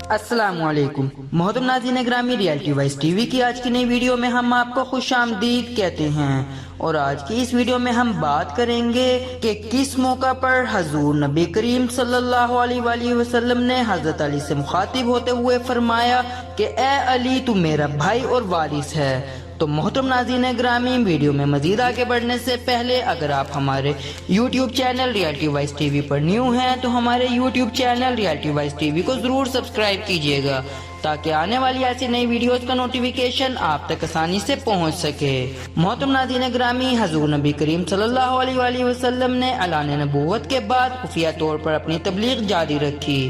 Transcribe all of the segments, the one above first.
अस्सलाम वालेकुम मोहतरम नाज़रीन ग्रामी, रियलिटी वाइज टीवी की आज की नई वीडियो में हम आपको खुश आमदीद कहते हैं। और आज की इस वीडियो में हम बात करेंगे कि किस मौका पर हजूर नबी करीम सल्लल्लाहु अलैहि वसल्लम ने हजरत अली से मुखातिब होते हुए फरमाया कि ए अली, तू मेरा भाई और वारिस है। तो मोहतरम नाज़रीन ग्रामी, वीडियो में मजीद आगे बढ़ने से पहले अगर आप हमारे YouTube channel reality wise TV पर न्यू हैं तो हमारे YouTube channel reality wise TV को ज़रूर सब्सक्राइब कीजिएगा ताकि आने वाली ऐसी नई वीडियोस का नोटिफिकेशन आप तक आसानी से पहुंच सके। मोहतरम नाज़रीन ग्रामी, हजूर नबी करीम सल्लल्लाहु अलैहि वसल्लम ने ऐलान नबूवत के बाद खुफिया तौर पर अपनी तबलीग जारी रखी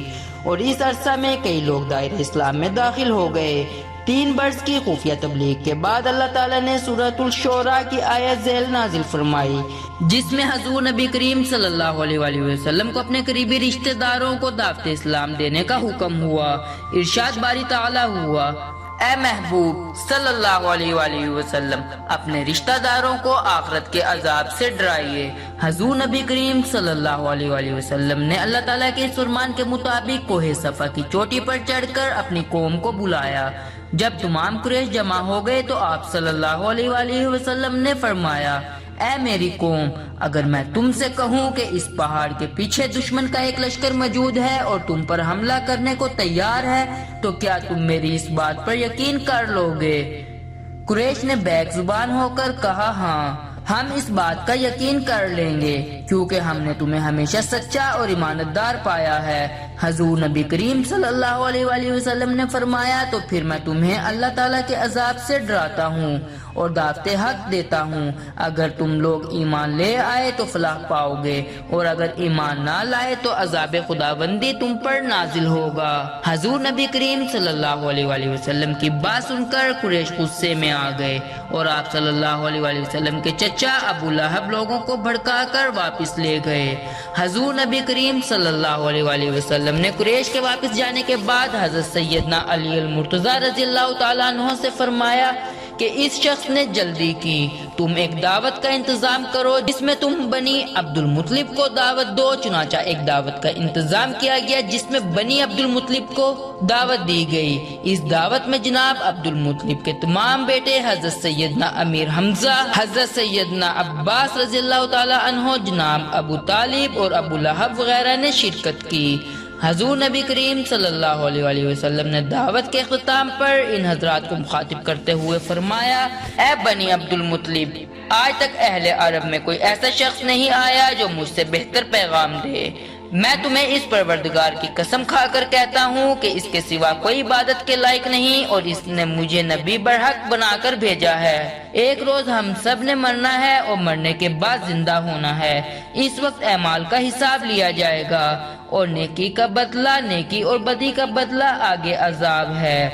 और इस अरसा में कई लोग दायरे इस्लाम में दाखिल हो गए। 3 बरस की खुफिया तबलीग के बाद अल्लाह ताला ने सूरतुल शोरा की आयत ज़ैल नाजिल फरमाई, जिसमें हजूर नबी करीम सल्लल्लाहु अलैहि वसल्लम को अपने करीबी रिश्तेदारों को दावत इस्लाम देने का हुक्म हुआ। इरशाद बारी ताला हुआ, ए महबूब सल्लल्लाहु अलैहि वसल्लम, अपने रिश्तेदारों को आखिरत के अजाब से डराइए। हजूर नबी करीम सल्लल्लाहु अलैहि वसल्लम ने अल्लाह ताला के फरमान के मुताबिक कोहे सफा की चोटी पर चढ़कर अपनी कौम को बुलाया। जब तमाम कुरैश जमा हो गए तो आप सल्लल्लाहु अलैहि वसल्लम ने फरमाया, ऐ मेरी कौम, अगर मैं तुमसे कहूँ कि इस पहाड़ के पीछे दुश्मन का एक लश्कर मौजूद है और तुम पर हमला करने को तैयार है, तो क्या तुम मेरी इस बात पर यकीन कर लोगे? कुरैश ने बैक जुबान होकर कहा, हाँ, हम इस बात का यकीन कर लेंगे क्योंकि हमने तुम्हें हमेशा सच्चा और ईमानदार पाया है। हजूर नबी करीम सल्लल्लाहु अलैहि वसल्लम ने फरमाया, तो फिर मैं तुम्हें अल्लाह ताला के अजाब से डराता हूँ और दावते हक देता हूँ। अगर तुम लोग ईमान ले आए तो फलाह पाओगे और अगर ईमान ना लाए तो अजाब खुदाबंदी तुम पर नाजिल होगा। हजूर नबी करीम सल्लल्लाहु अलैहि वसल्लम की बात सुनकर कुरैश गुस्से में आ गए और आप सल्लल्लाहु अलैहि वसल्लम के चचा अबू लहब लोगों को भड़काकर वापस ले गए। हजूर नबी करीम सल्लल्लाहु अलैहि वसल्लम ने कुरैश के वापस जाने के बाद हजरत सैयदना अली अल मुर्तज़ा रज़ियल्लाहु ताला अन्हु से फरमाया कि इस शख्स ने जल्दी की, तुम एक दावत का इंतजाम करो जिसमें तुम बनी अब्दुल मुत्तलिब को दावत दो। चुनाचा एक दावत का इंतजाम किया गया जिसमें बनी अब्दुल मुत्तलिब को दावत दी गई। इस दावत में जनाब अब्दुल मुत्तलिब के तमाम बेटे हजरत सैयदना अमीर हमजा, हजरत सैयदना अब्बास रज़ियल्लाहु ताला अन्हु, जनाब अबू तालिब और अबू लहब वगैरह ने शिरकत की। हजूर नबी करीम सल्लल्लाहु अलैहि वसल्लम ने दावत के इख्तिताम पर इन हजरात को मुखातिब करते हुए फरमाया, ए बनी अब्दुल मुत्तलिब, आज तक अहले अरब में कोई ऐसा शख्स नहीं आया जो मुझसे बेहतर पैगाम दे। मैं तुम्हें इस परवरदिगार की कसम खाकर कहता हूँ कि इसके सिवा कोई इबादत के लायक नहीं और इसने मुझे नबी बरहक बनाकर भेजा है। एक रोज हम सब ने मरना है और मरने के बाद जिंदा होना है। इस वक्त अमाल का हिसाब लिया जाएगा और नेकी का बदला नेकी और बदी का बदला आगे अजाब है।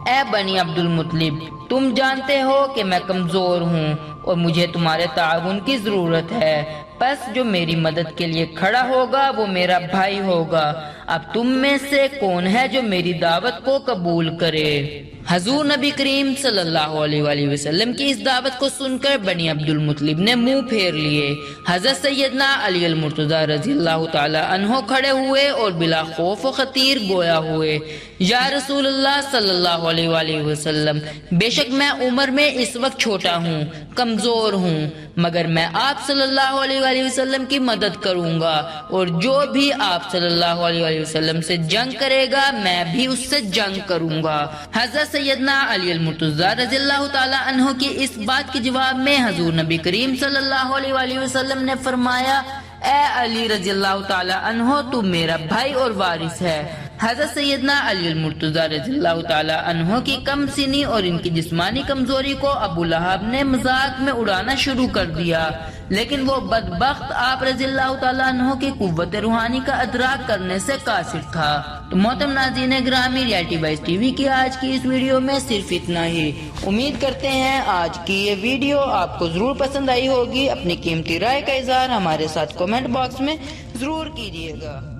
ए बनी अब्दुल मुत्तलिब, तुम जानते हो कि मैं कमजोर हूँ और मुझे तुम्हारे ताउन की जरूरत है। बस जो मेरी मदद के लिए खड़ा होगा वो मेरा भाई होगा। अब तुम में से कौन है जो मेरी दावत को कबूल करे? हजूर नबी करीम सल्लल्लाहु अलैहि वसल्लम की इस दावत को सुनकर बनी अब्दुल मुत्तलिब ने मुंह फेर लिए। हजरत सैयदना अली अल मुर्तज़ा रज़ियल्लाहु ताला अन्हु खड़े हुए और बिला खौफ व खतीर गोया हुए, या रसूलुल्लाह सल्लल्लाहु अलैहि वसल्लम, बेशक मैं उम्र में इस वक्त छोटा हूँ, कमजोर हूँ, मगर मैं आप सल्लल्लाहु अलैहि वसल्लम की मदद करूंगा और जो भी आप सल्लल्लाहु अलैहि वसल्लम से जंग करेगा मैं भी उससे जंग करूंगा। हजरत सैयदना अली अल मुर्तज़ा रज़ियल्लाहु ताला अन्हु की इस बात के जवाब में हजूर नबी करीम सल्लल्लाहु अलैहि वसल्लम ने फरमाया, ए अली रज़ियल्लाहु ताला अन्हु, तू मेरा भाई और वारिस है। हजरत सैयदना अली अल मुर्तज़ा रज़ियल्लाहु ताला अन्हु की कम सिनी और इनकी जिस्मानी कमजोरी को अबू लहब ने मजाक में उड़ाना शुरू कर दिया, लेकिन वो बदबख्त आप रज़ियल्लाहु ताला अन्हु की कुव्वत रूहानी का अदराक करने से कासिर था। तो मोहतरम नाज़रीन ग्रामी, रियलिटी वाइज टीवी की आज की इस वीडियो में सिर्फ इतना ही। उम्मीद करते हैं आज की ये वीडियो आपको जरूर पसंद आई होगी। अपनी कीमती राय का इजहार हमारे साथ कमेंट बॉक्स में जरूर कीजिएगा।